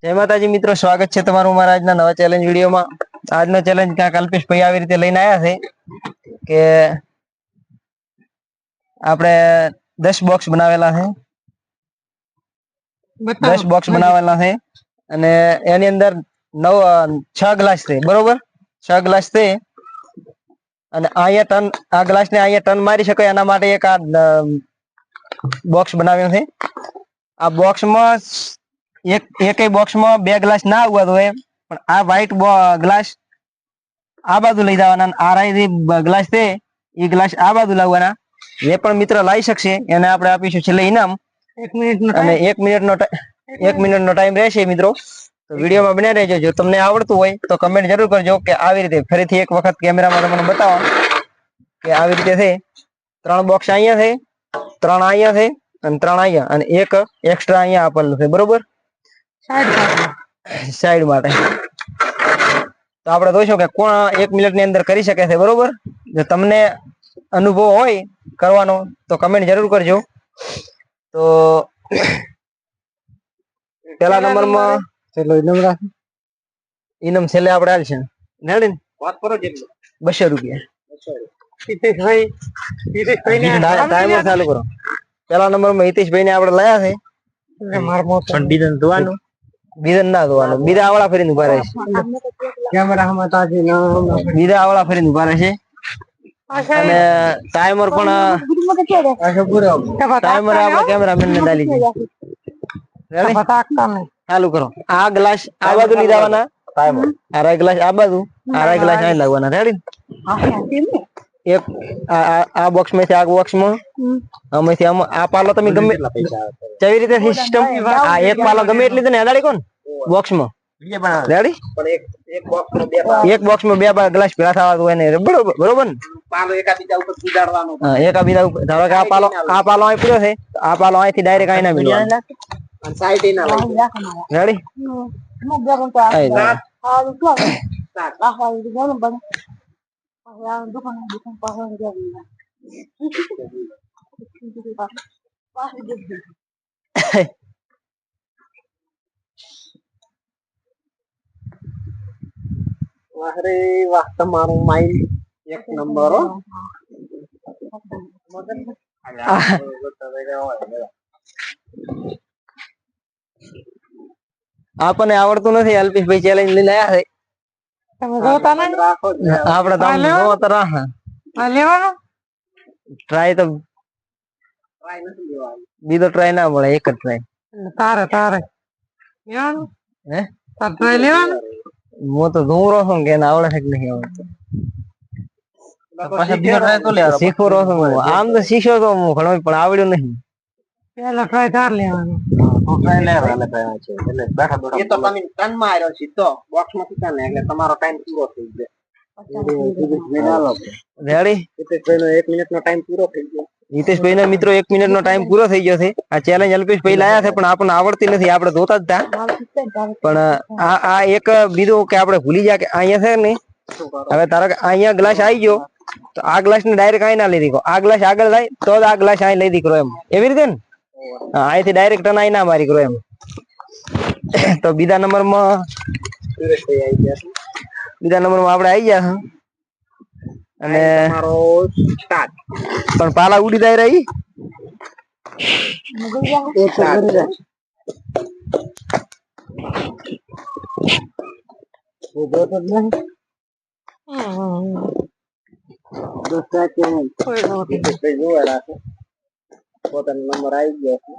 જય માતાજી મિત્રો, સ્વાગત છે તમારું મારા આજના નવા ચેલેન્જ વિડીયોમાં। આજનો ચેલેન્જ ક્યાં કલ્પેશભાઈ આવી રીતે લઈને આવ્યા છે કે આપણે 10 બોક્સ બનાવેલા છે, 10 બોક્સ બનાવેલા છે અને એની અંદર 6 ગ્લાસ છે, બરોબર? 6 ગ્લાસ છે અને અહીંયા ટર્ન આ ગ્લાસ ને અહીંયા ટર્ન મારી શકે એના માટે એક આ બોક્સ બનાવ્યો છે। આ બોક્સમાં એક બોક્સમાં 2 ગ્લાસ ના આવવા જોઈએ, પણ આ વ્હાઈટ ગ્લાસ આ બાજુ લઈ જવાના, આ રાઈ ગ્લાસ છે એ ગ્લાસ આ બાજુ લાવવાના। જે પણ મિત્ર લાવી શકશે એને આપણે આપીશું છેલ્લે ઇનામ। 1 મિનિટનો અને 1 મિનિટનો ટાઈમ રહેશે મિત્રો, તો વિડીયોમાં બન્યા રહેજો। જો તમને આવડતું હોય તો કમેન્ટ જરૂર કરજો કે આવી રીતે ફરીથી એક વખત કેમેરામાં તમને બતાવો કે આવી રીતે છે। 3 બોક્સ અહીંયા છે, 3 અહીંયા છે અને 3 અહીંયા, અને એક એક્સ્ટ્રા અહીંયા આપેલું છે, બરોબર? સાઈડ માટે તો આપણે જોઈશું કે કોણ 1 મિનિટની અંદર કરી શકે છે, બરોબર? જો તમને અનુભવ હોય કરવાનો તો કમેન્ટ જરૂર કરજો। તો પહેલા નંબરમાં ચલો ઇનામ છેલ્લે આપણે આલશે નેડીન વાત કરો જેટલો 200 રૂપિયા। ટાઈમર ચાલુ કરો। પહેલા નંબરમાં હિતેશભાઈ ને આપણે લાયા છે, પણ બીજન ધોવાનું, બીજન ના ધોવાનું, બીજા આવળા ફરીને ઉભા રહે છે, કેમેરામાં તાજી નામ બીજા આવળા ફરીને ઉભા રહે છે અને ટાઈમર પણ ટાઈમર આપણે કેમેરામેન ને ડાલી છે। ચાલુ કરો। આ ગ્લાસ આ બાજુ લઈ જવાના, ટાઈમર આ રાઈ ગ્લાસ આ બાજુ, આ રાઈ ગ્લાસ અહીં લાવવાના। રેડી? એક આ બોક્સ માંથી આ બોક્સ માં આમાંથી આ પાલો તમે ગમે કેવી રીતે સિસ્ટમ, આ એક પાલો ગમે એટલી તને અડાડી કોણ બોક્સ માં, રેડી? પણ એક બોક્સ માં 2 ગ્લાસ ભેગા થવા હોય ને, બરોબર? બરોબર ને? પાલો એકા બીજા ઉપર કુદાડવાનો, એકા બીજા ઉપર, ધારો કે આ પાલો અહીં પડ્યો છે, આ પાલો અહીંથી ડાયરેક્ટ અહીં ના મિલવાનો, અને સાઈડ એ ના લાગી, રેડી? અરે વાહ, તમારું માઇન્ડ એક નંબર હો। આપણને આવડતું નથી, અલ્પેશભાઈ ચેલેન્જ લઈને આવ્યા છે, તમે જોતા નથી, આપણે તો જોતા રહા લેવાનો ટ્રાય તો ટ્રાય નથી લેવાનો, બીજો ટ્રાય ના મળે, એક જ ટ્રાય તારે લેવાનું હે, તારે ટ્રાય લેવાનો। હું તો ધૂમરો છું કે આવડે છે કે નહીં આવડતું, શીખો રહો છું। આમ તો શીખ્યો તો હું ઘણો, પણ આવડ્યું નહીં। પેલો ટ્રાય તાર લેવાનો, તો ટ્રાય લેવાનો છે એટલે બેઠા બેઠા એ તો તમે ટન માં આવ્યો સીધો બોક્સ માં સીધા ને, એટલે તમારો ટાઈમ પૂરો થઈ ગયો। રેડી? હિતેશભાઈ નો 1 મિનિટ નો ટાઈમ પૂરો થઈ ગયો। હિતેશભાઈ ના મિત્રો 1 મિનિટ નો ટાઈમ પૂરો થઈ ગયો છે। આ ચેલેન્જ અલ્પેશભાઈ લાયા છે, પણ આપણને આવડતી નથી, આપણે જોતા જ હતા, પણ આ એક બીજું કે આપણે ભૂલી ગયા કે અહીંયા છે ને, હવે તારો કે અહીંયા ગ્લાસ આવી ગયો તો આ ગ્લાસ ને ડાયરેક્ટ અહીં ના લઈ દીધો, આ ગ્લાસ આગળ લાય તો આ ગ્લાસ અહીં લઈ દીકરો, એમ એવી રીતે ને, અહીંથી ડાયરેક્ટ ટન અહીં ના મારી કરો એમ। તો બીજા નંબરમાં આપણે આવી ગયા અને પણ પાલા ઉડી જાય રહી, પોતાનો નંબર આવી ગયો છે।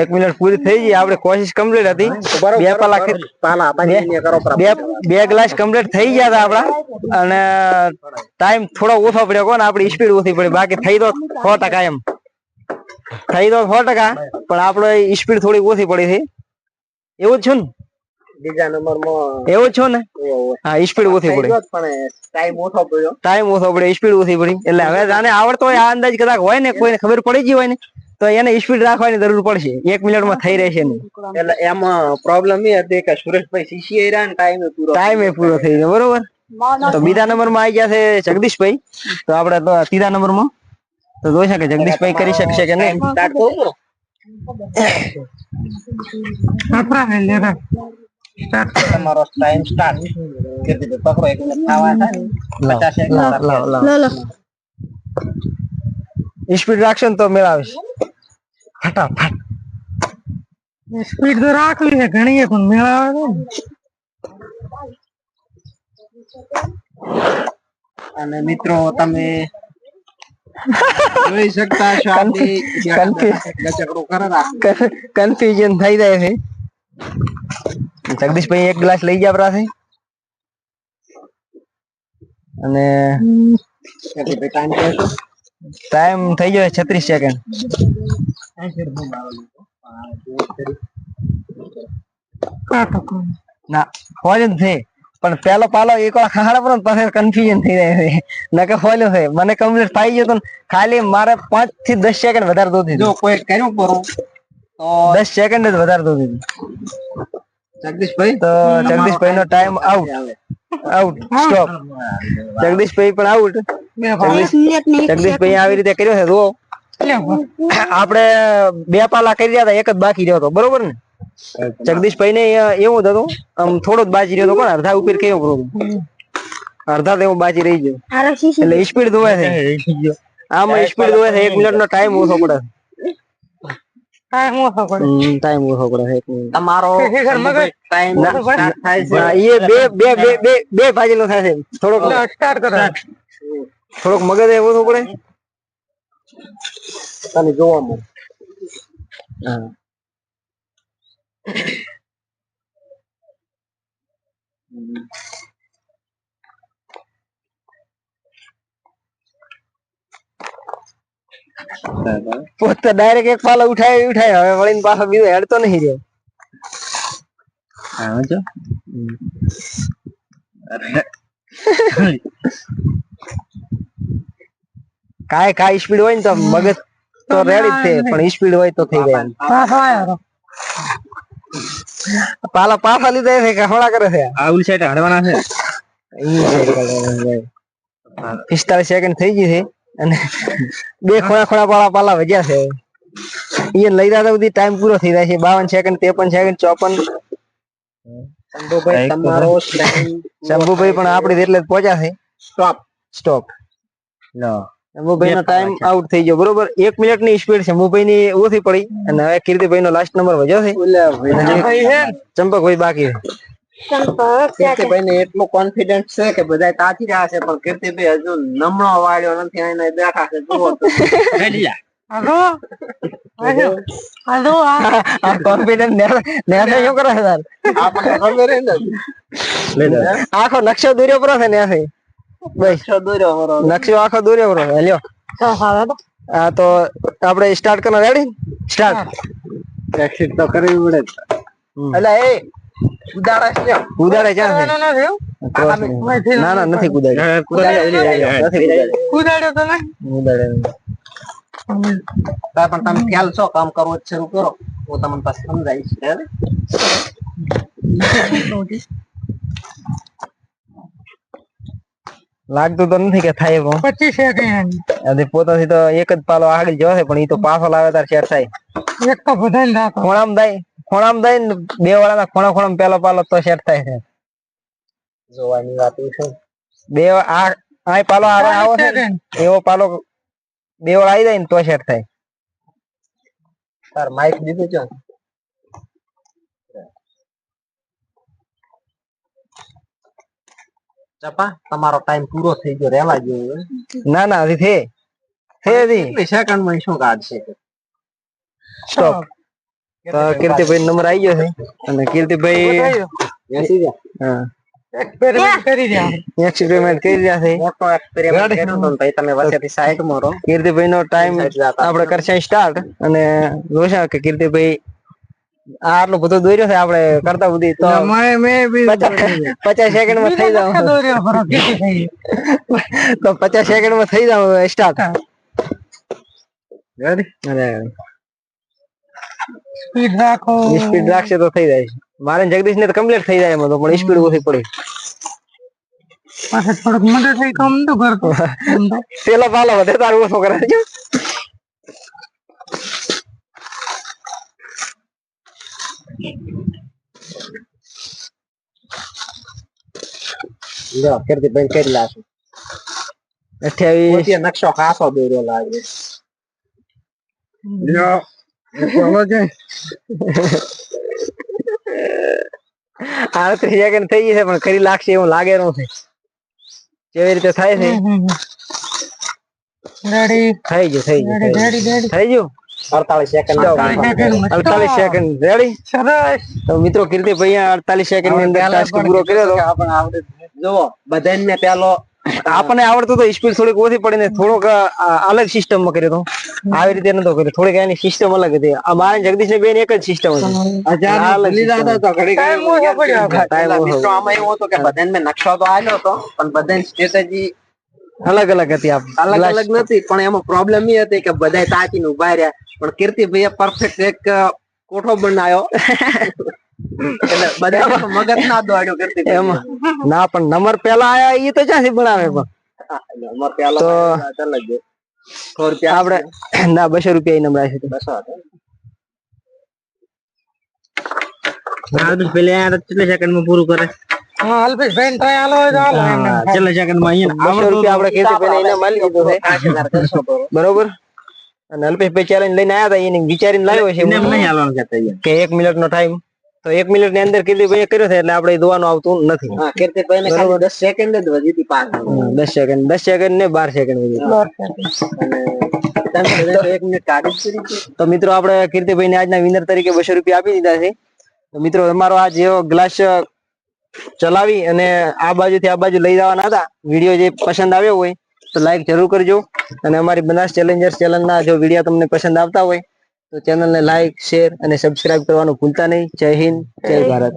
એક મિનિટ પૂરી થઈ ગઈ, આપણે કોશિશ કમ્પ્લીટ હતી. બે ગ્લાસ કમ્પ્લીટ થઈ ગયા હતા આપડા, અને ટાઈમ થોડો ઓછો પડ્યો કોને, આપડી સ્પીડ ઓછી પડી. બાકી થઈ તો 100% એમ થઈ તો 100%, પણ આપડે સ્પીડ થોડી ઓછી પડી છે. એવું જ છું ને બીજા નંબર માં? એવું જ છું ને? હા, સ્પીડ ઓછી પડી, ટાઈમ ઓછો પડ્યો, સ્પીડ ઓછી પડી. એટલે હવે જાને આવડતો હોય, આ અંદાજ કદાચ હોય ને, કોઈને ખબર પડી ગઈ હોય ને, તો એને સ્પીડ રાખવાની જરૂર પડશે. 1 મિનિટમાં થઈ રહેશે નહીં. એટલે એમાં પ્રોબ્લેમ એ હતી કે સુરેશભાઈ સીસી રહ્યા ને ટાઈમે પૂરો થઈ ગયો. બરોબર. તો બીજા નંબર માં આવી ગયા છે જગદીશભાઈ. તો આપડે તો ત્રીજા નંબર માં તો જોઈ શકે જગદીશભાઈ કરી શકશે કે નહીં. તમારો ટાઈમ સ્ટાર્ટ કરી દીધો. પકડો, એક મિનિટ થવા થાય. સ્પીડ રાખશો ને તો મેળ આવશે. ફટાફટ સ્પીડ તો રાખવી છે ઘણી, પણ મેળ આવે. અને મિત્રો તમે જોઈ શકતા છો, કન્ફ્યુઝન થઈ જાય છે. જગદીશભાઈ એક ગ્લાસ લઈ ગયા આપણા, અને ટાઈમ થઈ ગયો 36 સેકન્ડ. ના હોય જ છે, પણ પેલો પાલો એક વાર ખાડા પર પછી કન્ફ્યુઝન થઈ જાય છે. નકે ફોલ્યો છે, મને કમ્પ્લીટ થઈ ગયો તો ખાલી મારે 5 થી 10 સેકન્ડ વધારે દોધી. જો કોઈ કર્યું કરું તો 10 સેકન્ડ જ વધારે દોધી. જગદીશભાઈ, તો જગદીશભાઈ નો ટાઈમ આઉટ. સ્ટોપ. જગદીશભાઈ પણ આઉટ. જગદીશભાઈ આવી રીતે કર્યો છે. જો આપણે 2 પાલા કરી રહ્યા હતા, એક જ બાકી રહ્યો હતો. બરોબર ને? જગદીશભાઈ ને એવું હતું, આમ થોડો જ બાજી રહ્યો હતો, પણ અડધા ઉપર કેવો અડધા તો બાજી રહી ગયો. એટલે સ્પીડ દોવાય છે, આમાં સ્પીડ દોવાય છે. 1 મિનિટ નો ટાઈમ ઓછો પડે. ટાઈમ ઓછો પડે. તમારો ટાઈમ સ્ટાર્ટ થાય છે. એ બે ભાગેલો થાય છે. થોડોક સ્ટાર્ટ કરો, થોડોક મગજ ઓછો પડે. તને જોવા મળે. હા, પોતે ડાયરેક્ટ એક પાલો ઉઠાય. હવે વળીને પાછો બીજો હેડતો નહીં રહ્યો. હા જો કાઈ સ્પીડ હોય ને તો મગજ તો રેડી જ છે, પણ સ્પીડ હોય તો થઈ જાય. પાલા પાછા લીધા છે કે હમણાં કરે છે? આ ઉલ સાઈડ હડવાના છે. 45 સેકન્ડ થઈ ગઈ છે, અને 2 ખોળા પાલા વધ્યા છે. એ લઈ રહ્યા સુધી ટાઈમ પૂરો થઈ જાય છે. 52 સેકન્ડ, 53 સેકન્ડ, 54. શંભુભાઈ તમારો શંભુભાઈ પણ આપડી એટલે પહોંચ્યા છે. સ્ટોપ. શંભુભાઈ નો ટાઈમ આઉટ થઈ ગયો. બરોબર. 1 મિનિટ ની સ્પીડ શંભુભાઈ ની ઓછી પડી, અને હવે કીર્તિભાઈ નો લાસ્ટ નંબર વધ્યો છે. ચંપકભાઈ બાકી છે. કીર્તિભાઈ ને એટલું કોન્ફિડન્સ છે કે બધા તાકી રહ્યા છે, પણ કીર્તિભાઈ હજુ નમણો વાળ્યો નથી. એને બેઠા છે. જુઓ આખો નકશો દોર્યો પડો છે ને. નકશો આખો દોર્યો પડો. લ્યો, હા તો આપણે સ્ટાર્ટ કરવા રેડી? સ્ટાર્ટ. એક્સિટ તો કરવી પડે. એટલે એ ઉદાડે ક્યાં છે? ના નથી કુદાડ્યો. કુદાડ્યો તો નહીં. પણ તમે ખ્યાલ છો, કામ કરવું જ શરૂ કરો. હું તમને પાછું સમજાવીશ. લાગતું તો નથી કે થાય. 25 સેકન્ડ પોતાથી તો એક જ પાલો આગળ જશે, પણ એ તો પાછો લાવે તાર શેર થાય. એક તો બધા ખોણામ દઈ ને 2 વાળાના ખોણા પેલો પાલો તો સેટ થાય છે. જોવાની વાત છે. 2 આ પાલો આવો છે, એવો પાલો 2 વાળા આવી જાય ને તો સેટ થાય. તાર માઇક દીધું છે. ચપા તમારો ટાઈમ પૂરો થઈ ગયો રહેવા જોઈએ ના ના હજી થે કેટલી સેકન્ડ માં શું કાઢશે સ્ટોપ તો કીર્તિભાઈ નંબર આવી ગયો છે અને કીર્તિભાઈ હા એક્સપેરિમેન્ટ કરી રહ્યા એક્સપેરિમેન્ટ કરી રહ્યા છે મોટો એક્સપેરિમેન્ટ કર્યો તો ભાઈ તમે વચ્ચેથી સાઈડ માં રહો કીર્તિભાઈ નો ટાઈમ આપણે કરશે સ્ટાર્ટ અને જોશે કે કીર્તિભાઈ આટલું બધું દોર્યો છે આપણે કરતા બધી તો 50 સેકન્ડ માં થઈ જાવ તો 50 સેકન્ડ માં થઈ જાવ સ્ટાર્ટ રેડી સ્પીડ રાખો સ્પીડ રાખશે તો થઈ જાય મારે જગદીશ ને તો કમ્પ્લીટ થઈ જાય એમાં તો પણ સ્પીડ ઓછી પડી પાછા થોડુંક મદદ થઈ કામ તો કરતો પેલા પાલા વધે તારું ઓછો કરે છે લો કીર્તિભાઈ કરી લાશે 28 નકશો ખાસો દોર્યો લાગે લ્યો બોલો છે 38 સેકન્ડ થઈ ગઈ છે પણ ખરી લાગશે એવું લાગે નથી કેવી રીતે થાય છે રેડી થઈ ગયું થઈ ગયું 48 સેકન્ડ 48 સેકન્ડ રેડી સરસ તો મિત્રો કીર્તિભાઈ 48 સેકન્ડ ની અંદર ટાસ્ક પૂરો કર્યો તો આપણે આવડે જો બધાને મેં પેલો આપણને આવડતું તો સ્પીડ થોડીક ઓછી પડીને થોડોક અલગ સિસ્ટમ માં કર્યો તો આવી રીતે નતો કર્યો થોડીક એની સિસ્ટમ અલગ હતી અમારે જગદીશ ને બેન એક જ સિસ્ટમ હતી આમાં એવું હતું કે બધાને મેં નકશો તો આલ્યો હતો પણ બધાની સ્ટ્રેટેજી અલગ અલગ હતી અલગ અલગ નથી પણ એમાં પ્રોબ્લેમ એ હતી કે બધા તાકીને ઉભા રહ્યા પણ કીર્તિભાઈએ પરફેક્ટ એક કોઠો બનાવ્યો એટલે બધા મગજ ના દોડ્યો કીર્તિભાઈ એમાં ના પણ નંબર પેલા આયા ઈ તો ક્યાંથી બનાવે પણ નંબર પેલો તો ચાલ જ 100 રૂપિયા આપણે ના 200 રૂપિયા નંબર આવે છે 200 પેલે આ કેટલા સેકન્ડ માં પૂરું કરે હા અલ્પેશ ભાઈ ટ્રાય આલો હોય તો આલો કેટલા સેકન્ડ માં અહીંયા 200 રૂપિયા આપણે કીર્તિભાઈ એને મળી લીધો છે બરોબર અને અલ્પેશભાઈ ચેલેન્જ લઈને આયા હતા એને વિચારીને લાવ્યો છે કે 1 મિનિટ નો ટાઈમ તો 1 મિનિટ ની અંદર કીર્તિભાઈ કર્યો છે એટલે આપણે દોવાનું આવતું નથી હા કીર્તિભાઈ ને ખાલી 10 સેકન્ડ જ વધી હતી પાસ 10 સેકન્ડ ને 12 સેકન્ડ વધી તો મિત્રો આપણે કીર્તિભાઈ ને આજના વિનર તરીકે 200 રૂપિયા આપી દીધા છે તો મિત્રો તમારો આ જેવો ગ્લાસ ચલાવી અને આ બાજુથી આ બાજુ લઈ જવાના હતા વિડીયો જે પસંદ આવ્યો હોય તો લાઈક જરૂર કરજો અને અમારી બનાસ ચેલેન્જર્સ ચેનલના જો વિડીયો તમને પસંદ આવતા હોય તો ચેનલને લાઈક શેર અને સબસ્ક્રાઇબ કરવાનું ભૂલતા નહીં જય હિન્દ જય ભારત